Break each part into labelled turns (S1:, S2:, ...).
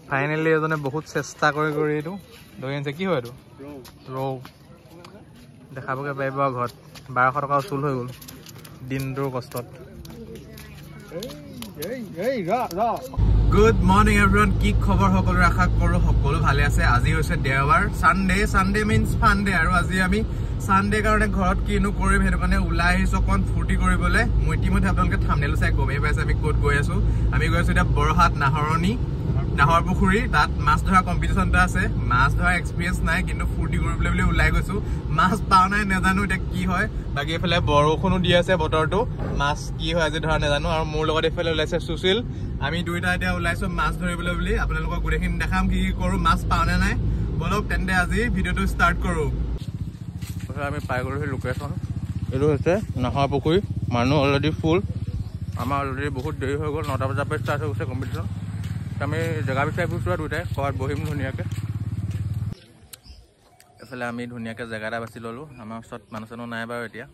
S1: Finally এজনে বহুত চেষ্টা কৰি এইটো ধৰি আনিছে। কি হয় এইটো? ৰৌ। দেখাবগে পাৰিব ঘৰত। 1200 টকা উচুল হৈ গ'ল দিনটোৰ কষ্টত। Good morning everyone. কি খবৰ সকলোৰে? আশা কৰোঁ সকলো ভালে আছে। আজি হৈছে দেওবাৰ, চানডে মিনছ ফানডে। আৰু আজি আমি চানডে কাৰণে ঘৰত কিনো কৰিম সেইটো কাৰণে ওলাই আহিছোঁ অকণ ফূৰ্তি কৰিবলৈ। মই ইতিমধ্যে আপোনালোকে থাম্বনেল চাই গমেই পাইছে আমি ক'ত গৈ আছোঁ। আমি গৈ আছোঁ এতিয়া বৰহাট নাহৰ পুখুৰী। তাত মাছ ধৰা কম্পিটিশ্যন এটা আছে। মাছ ধৰা এক্সপিৰিয়েঞ্চ নাই, কিন্তু ফূৰ্তি কৰিবলৈ বুলি ওলাই গৈছোঁ। মাছ পাওঁ নাই নাজানো, এতিয়া কি হয়। বাকী এইফালে বৰষুণো দি আছে বতৰটো। মাছ কি হয় আজি ধৰা নাজানো। আৰু মোৰ লগত এইফালে ওলাইছে সুশীল। আমি দুইটা এতিয়া ওলাইছোঁ মাছ ধৰিবলৈ বুলি। আপোনালোকক গোটেইখিনি দেখাম কি কৰোঁ, মাছ পাওঁ নে নাই। বলক তেন্তে আজি ভিডিঅ'টো ষ্টাৰ্ট কৰোঁ। আমি পাই গ'লো সেই লোকেশ্যন। এইটো হৈছে নাহৰ পুখুৰী। মানুহ অলৰেডি ফুল। আমাৰ অলৰেডি বহুত দেৰি হৈ গ'ল, 9টা বজাৰ পৰা ষ্টাৰ্ট হৈ গৈছে কম্পিটিশ্যন। আমি জেগা বিচাৰি ফুৰিছোঁ আৰু দুইটাই ক'ৰবাত বহিম ধুনীয়াকৈ। এইফালে আমি ধুনীয়াকৈ জেগা এটা বাছি ল'লোঁ। আমাৰ ওচৰত মানুহ চানুহ নাই বাৰু এতিয়া।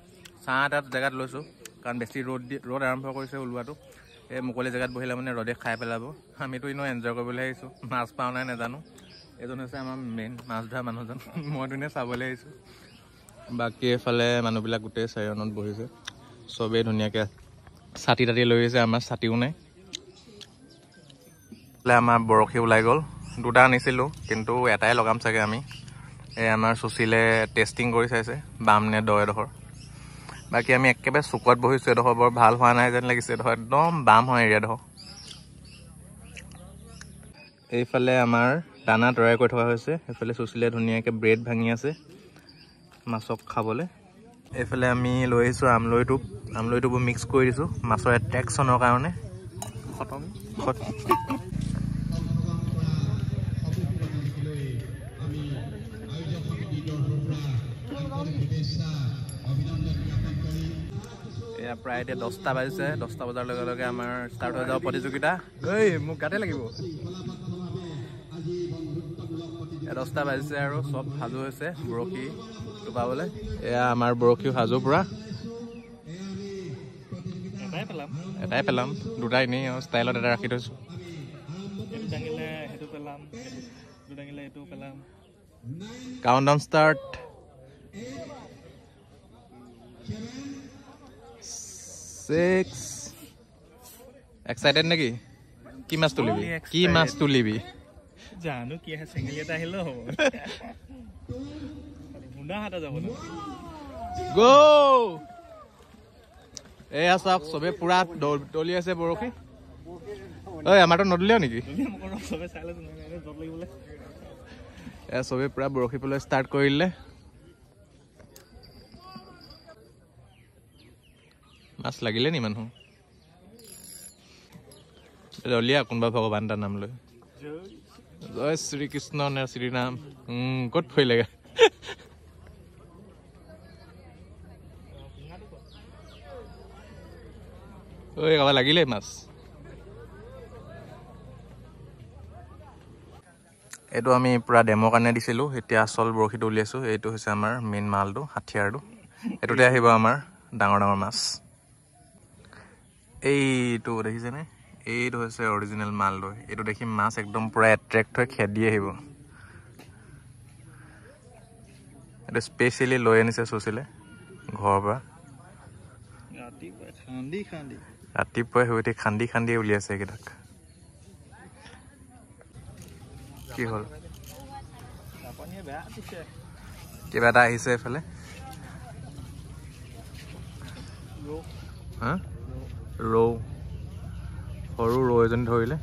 S1: ছাঁ এটাত জেগাত লৈছোঁ, কাৰণ বেছি ৰ'দ আৰম্ভ কৰিছে ওলোৱাটো। এই মুকলি জেগাত বহিলে মানে ৰ'দে খাই পেলাব। আমিতো এনেও এনজয় কৰিবলৈ আহিছোঁ। মাছ পাওঁ নাই নাজানো। এজন হৈছে আমাৰ মেইন মাছ ধৰা মানুহজন। মইতো এনেই চাবলৈ আহিছোঁ। বাকী এইফালে মানুহবিলাক গোটেই চাৰিজনত বহিছে। চবেই ধুনীয়াকৈ ছাতি তাতি লৈ আহিছে। আমাৰ ছাতিও নাই। আমাৰ বৰশী ওলাই গ'ল। 2টা আনিছিলোঁ, কিন্তু এটাই লগাম চাগে আমি। এই আমাৰ সুশীলে টেষ্টিং কৰি চাইছে বাম নে দ এডোখৰ। বাকী আমি একেবাৰে চুকত বহিছোঁ। এডোখৰ বৰ ভাল হোৱা নাই যেন লাগিছে। এডোখৰ একদম বাম হয় এৰিয়াডোখৰ। এইফালে আমাৰ দানা তৈয়াৰ কৰি থকা হৈছে। এইফালে সুশীলে ধুনীয়াকৈ ব্ৰেড ভাঙি আছে মাছক খাবলৈ। এইফালে আমি লৈ আহিছোঁ আমলৰিটোবোৰ মিক্স কৰি দিছোঁ মাছৰ এট্ৰেকশ্যনৰ কাৰণে। এয়া প্ৰায় এতিয়া 10টা বাজিছে। 10টা বজাৰ লগে লগে আমাৰ ষ্টাৰ্ট হৈ যাব প্ৰতিযোগিতা। মোক গাতে লাগিব। 10টা বাজিছে আৰু চব সাজু হৈছে বৰশী টোপাবলৈ। এয়া আমাৰ বৰশী সাজু পুৰা। এটাই পেলাম 2টা এনেই আৰু ষ্টাইলত এটা ৰাখি থৈছোঁ। Countdown start. 6 এক্সাইটেড নেকি? কি মাছ তুলিবি? জানো কি আছে, চেঙেলি এটা আহিলেও হ'ব। মুণ্ডা হাতা যাব ন। গো এয়া চাওক চবে পুৰা দলি আছে বৰশী। আমাৰতো নদলিও নেকি? এয়া চবে পুৰা বৰশী পেলাই ষ্টাৰ্ট কৰিলে। মাছ লাগিলে নি মানুহ? দলিয়া কোনোবা ভগৱান তাৰ নাম লৈ। জয় শ্ৰীকৃষ্ণ নে শ্ৰীৰাম? ক'ত ফৰিলেগে? কাৰোবাৰ লাগিলে মাছ? এইটো আমি পুৰা ডেমৰ কাৰণে দিছিলোঁ। এতিয়া আচল বৰশীটো উলিয়াইছোঁ। এইটো হৈছে আমাৰ মেইন মালটো, হাথিয়াৰটো। এইটোতে আহিব আমাৰ ডাঙৰ ডাঙৰ মাছ। এইটো দেখিছেনে? এইটো হৈছে অৰিজিনেল মালটো। এইটো দেখি মাছ একদম পুৰা এট্ৰেক্ট হৈ খেদি আহিব। এইটো স্পেচিয়েলি লৈ আনিছে সুশীলে ঘৰৰ পৰা। ৰাতিপুৱাই শুই উঠি খান্দি উলিয়াইছে এইকেইটাক। কি হ'ল? কিবা এটা আহিছে এইফালে। ৰৌ, সৰু ৰৌ এজনী ধৰিলে।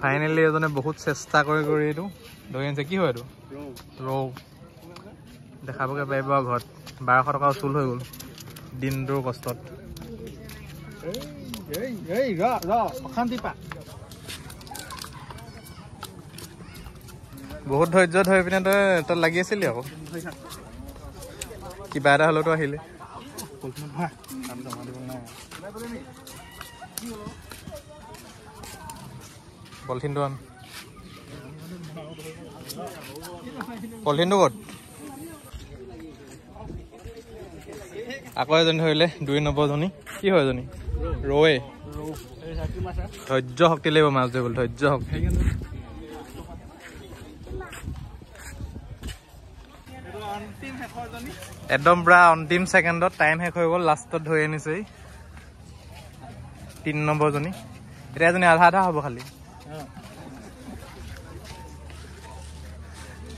S1: ফাইনেলি এজনে বহুত চেষ্টা কৰি এইটো ধৰি আনিছে। কি হয় এইটো? ৰৌ। দেখাবগে পাৰিব ঘৰত। 1200 টকা উচুল হৈ গ'ল দিনটোৰ কষ্টত। বহুত ধৈৰ্য ধৰি পিনে তই লাগি আছিলি আকৌ। কিবা এটা হ'লেতো আহিলে। পলিথিনটো আন। পলিথিনটো ক'ত আকৌ এজনী ধৰিলে 2 নম্বৰজনী কি হয় এজনী ৰৌৱে ধৈৰ্য শক্তি লাগিব মাছ ধৰিবলৈ ধৈৰ্য শক্তি একদম পুৰা অন্তিম ছেকেণ্ডত টাইম শেষ হৈ গ'ল লাষ্টত ধৰি আনিছে 3 নম্বৰজনী এতিয়া এজনী আধা আধা হ'ব খালি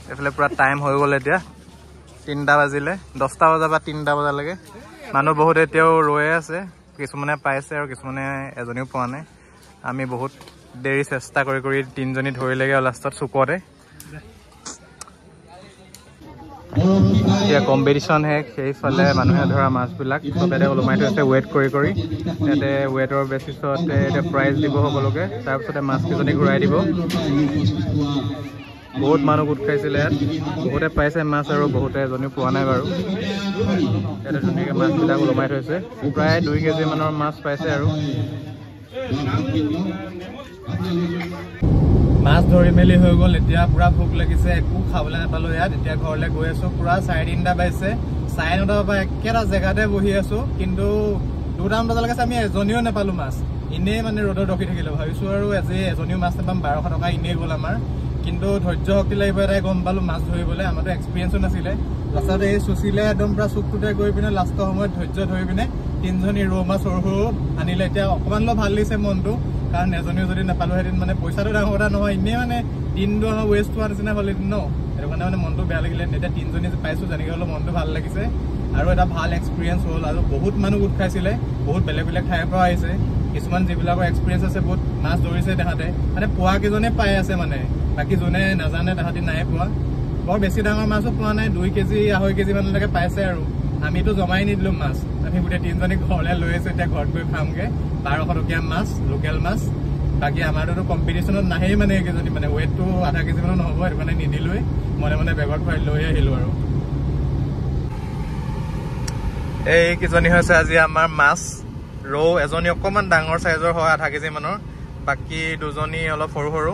S1: এইফালে পুৰা টাইম হৈ গ'ল এতিয়া 3টা বাজিলে 10টা বজাৰ পৰা 3টা বজালৈকে মানুহ বহুত এতিয়াও ৰৈ আছে কিছুমানে পাইছে আৰু কিছুমানে এজনীও পোৱা নাই আমি বহুত দেৰি চেষ্টা কৰি কৰি 3জনী ধৰিলেগে লাষ্টত চুকতে এতিয়া কম্পিটিশ্যন শেষ সেইফালে মানুহে ধৰা মাছবিলাক চবেতে ওলমাই থৈছে ৱেইট কৰি কৰি ইয়াতে ৱেইটৰ বেচিছতে এতিয়া প্ৰাইজ দিব সকলোকে তাৰপিছতে মাছকেইজনী ঘূৰাই দিব বহুত মানুহ গোট খাইছিলে ইয়াত বহুতে পাইছে মাছ আৰু বহুতে এজনীও পোৱা নাই বাৰু ইয়াতে ধুনীয়াকৈ মাছবিলাক ওলমাই থৈছে প্ৰায় 2 কেজি মানৰ মাছ পাইছে আৰু মাছ ধৰি মেলি হৈ গ'ল এতিয়া পুৰা ভোক লাগিছে একো খাবলৈ নাপালোঁ ইয়াত এতিয়া ঘৰলৈ গৈ আছোঁ পুৰা 3:30 বাজিছে 9:30 পৰা একেটা জেগাতে বহি আছোঁ কিন্তু 2টামান বজালৈকে আমি এজনীও নাপালোঁ মাছ এনেই মানে ৰ'দত ৰখি থাকিলোঁ ভাবিছোঁ আৰু আজি এজনীও মাছ নাপাম 1200 টকা এনেই গ'ল আমাৰ কিন্তু ধৈৰ্য শক্তি লাগিব এটাই গম পালোঁ মাছ ধৰিবলৈ আমাৰতো এক্সপিৰিয়েঞ্চো নাছিলে লাষ্টত এই চুচিলে একদম পুৰা চুকটোতে গৈ পিনে লাষ্টৰ সময়ত ধৈৰ্য ধৰি পিনে 3জনী ৰৌ মাছ সৰু সৰু আনিলে এতিয়া অকণমান অলপ ভাল লাগিছে মনটো কাৰণ এজনীও যদি নাপালোহেঁতেন মানে পইচাটো ডাঙৰ কথা নহয় এনেই মানে দিনটো আমাৰ ৱেষ্ট হোৱাৰ নিচিনা হ'লহেঁতেন ন সেইটো কাৰণে মানে মনটো বেয়া লাগিলে এতিয়া 3জনী পাইছোঁ যেনেকৈ হ'লেও মনটো ভাল লাগিছে আৰু এটা ভাল এক্সপিৰিয়েঞ্চ হ'ল আৰু বহুত মানুহ গোট খাইছিলে বহুত বেলেগ বেলেগ ঠাইৰ পৰা আহিছে কিছুমান যিবিলাকৰ এক্সপিৰিয়েঞ্চ আছে বহুত মাছ ধৰিছে তাহাঁতে মানে পোৱা কেইজনে পাই আছে মানে বাকী যোনে নাজানে তাহাঁতি নাই পোৱা বৰ বেছি ডাঙৰ মাছো পোৱা নাই 2 কেজি 2.5 কেজি মানলৈকে পাইছে আৰু আমিতো জমাই নিদিলোঁ মাছ আমি গোটেই 3জনী ঘৰলৈ লৈ আছোঁ এতিয়া ঘৰত গৈ খামগৈ 1200 টকীয়া মাছ লোকেল মাছ বাকী আমাৰতো কম্পিটিশ্যনত নাহেই মানে এইকেইজনী মানে ৱেইটটো 0.5 কেজি মানৰ নহ'ব সেইটো কাৰণে নিদিলোঁৱেই মনে মনে বেগত ভৰাই লৈ আহিলোঁ আৰু এইকেইজনী হৈছে আজি আমাৰ মাছ ৰৌ এজনী অকণমান ডাঙৰ চাইজৰ হয় 0.5 কেজি মানৰ বাকী 2জনী অলপ সৰু সৰু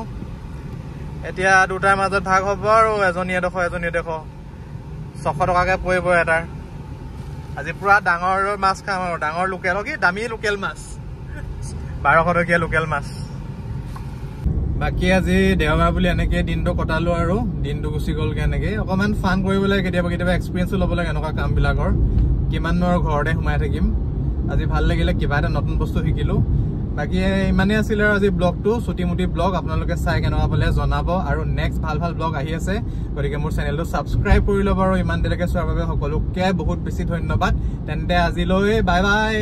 S1: এতিয়া 2টাৰ মাজত ভাগ হ'ব আৰু এজনীয়ে দেখো 600 টকাকৈ পৰিব এটাৰ আজি পুৰা ডাঙৰ মাছ খাম আৰু ডাঙৰ লোকেল কি দামী লোকেল মাছ 1200 টকীয়া লোকেল মাছ বাকী আজি দেওবাৰ বুলি এনেকৈ দিনটো কটালোঁ আৰু দিনটো গুচি গ'লগৈ এনেকৈ অকণমান ফান কৰিবলৈ কেতিয়াবা এক্সপিৰিয়েঞ্চো ল'ব লাগে এনেকুৱা কামবিলাকৰ কিমাননো আৰু ঘৰতে সোমাই থাকিম আজি ভাল লাগিলে কিবা এটা নতুন বস্তু শিকিলোঁ বাকী ইমানেই আছিলে আৰু আজি ব্লগটো চুটি-মুটি ব্লগ আপোনালোকে চাই কেনেকুৱা পালে জনাব আৰু নেক্সট ভাল ব্লগ আহি আছে গতিকে মোৰ চেনেলটো ছাবস্ক্ৰাইব কৰি ল'ব আৰু ইমান দেৰিলৈকে চোৱাৰ বাবে সকলোকে বহুত বেছি ধন্যবাদ তেন্তে আজিলৈ বাই বাই